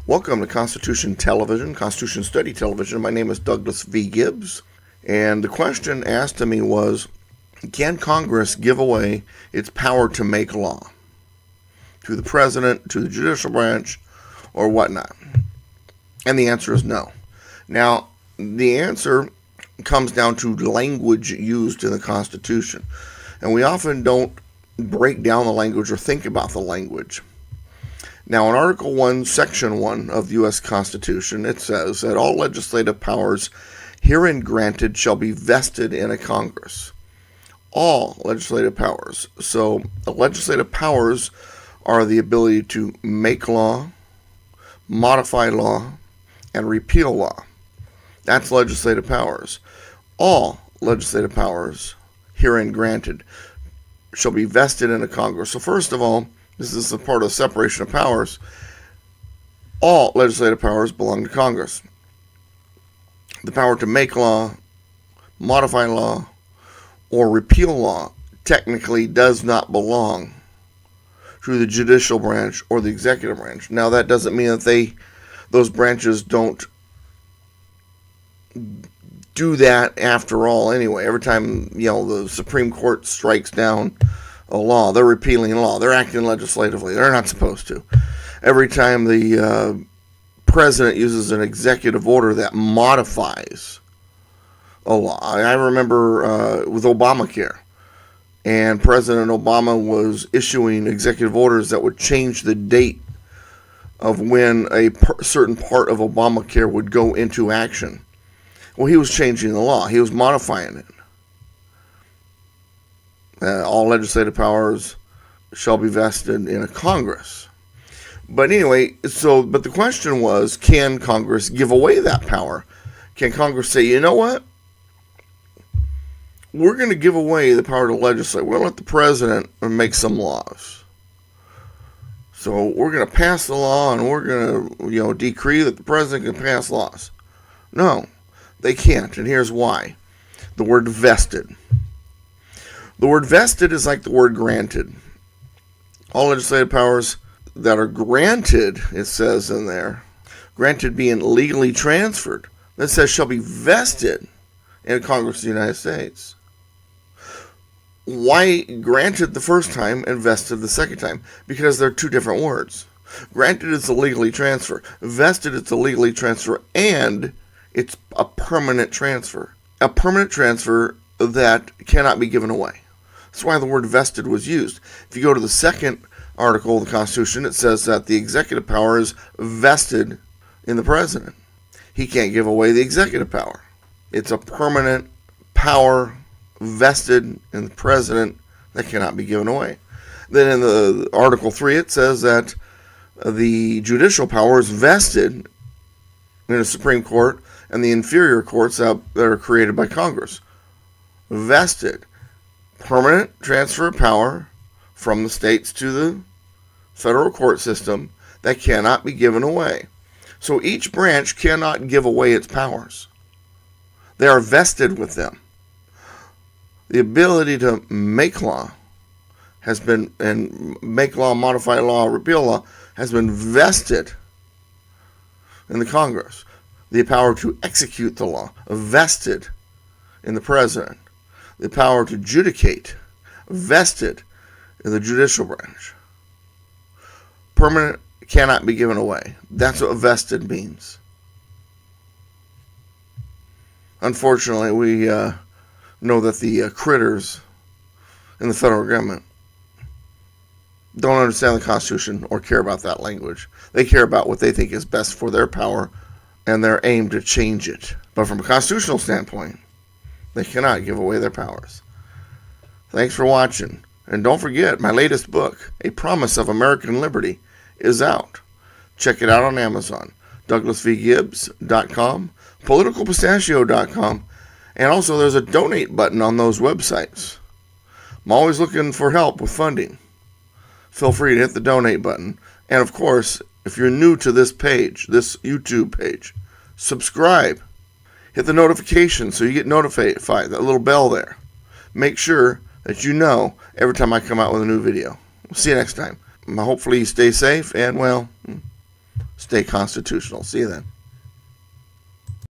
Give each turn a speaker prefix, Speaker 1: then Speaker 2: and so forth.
Speaker 1: Welcome to Constitution Television, Constitution Study Television. My name is Douglas V. Gibbs, and the question asked to me was, can Congress give away its power to make law to the president, to the judicial branch, or whatnot? And the answer is no. Now, the answer comes down to language used in the Constitution, and we often don't break down the language or think about the language. Now, in Article 1, Section 1 of the U.S. Constitution, it says that all legislative powers herein granted shall be vested in a Congress. All legislative powers. So, the legislative powers are the ability to make law, modify law, and repeal law. That's legislative powers. All legislative powers herein granted shall be vested in a Congress. So, first of all, this is the part of separation of powers. All legislative powers belong to Congress. The power to make law, modify law, or repeal law technically does not belong to the judicial branch or the executive branch. Now, that doesn't mean that those branches don't do that after all anyway. Every time, the Supreme Court strikes down a law, they're repealing law. They're acting legislatively. They're not supposed to. Every time the president uses an executive order that modifies a law. I remember with Obamacare, and President Obama was issuing executive orders that would change the date of when a certain part of Obamacare would go into action. Well, he was changing the law. He was modifying it. All legislative powers shall be vested in a Congress. But anyway, but the question was, can Congress give away that power? Can Congress say, you know what? We're going to give away the power to legislate. We're going to let the president make some laws. So we're going to pass the law, and we're going to, decree that the president can pass laws. No, they can't, and here's why. The word vested. The word vested is like the word granted. All legislative powers that are granted, it says in there, granted being legally transferred, that says shall be vested in Congress of the United States. Why granted the first time and vested the second time? Because they're two different words. Granted is a legally transfer. Vested is a legally transfer, and it's a permanent transfer. A permanent transfer that cannot be given away. That's why the word vested was used. If you go to the second article of the Constitution, it says that the executive power is vested in the president. He can't give away the executive power. It's a permanent power vested in the president that cannot be given away. Then in the Article 3, it says that the judicial power is vested in the Supreme Court and the inferior courts that are created by Congress. Vested. Permanent transfer of power from the states to the federal court system that cannot be given away. So each branch cannot give away its powers. They are vested with them. The ability to make law make law, modify law, repeal law, has been vested in the Congress. The power to execute the law, vested in the president. The power to adjudicate, vested in the judicial branch. Permanent cannot be given away. That's what vested means. Unfortunately, we know that the critters in the federal government don't understand the Constitution or care about that language. They care about what they think is best for their power, and they're aimed to change it. But from a constitutional standpoint, they cannot give away their powers. Thanks for watching. And don't forget, my latest book, A Promise of American Liberty, is out. Check it out on Amazon. DouglasVGibbs.com, PoliticalPistachio.com, and also there's a donate button on those websites. I'm always looking for help with funding. Feel free to hit the donate button. And of course, if you're new to this page, this YouTube page, subscribe. Hit the notification so you get notified, that little bell there. Make sure that you know every time I come out with a new video. We'll see you next time. Hopefully you stay safe and, Stay constitutional. See you then.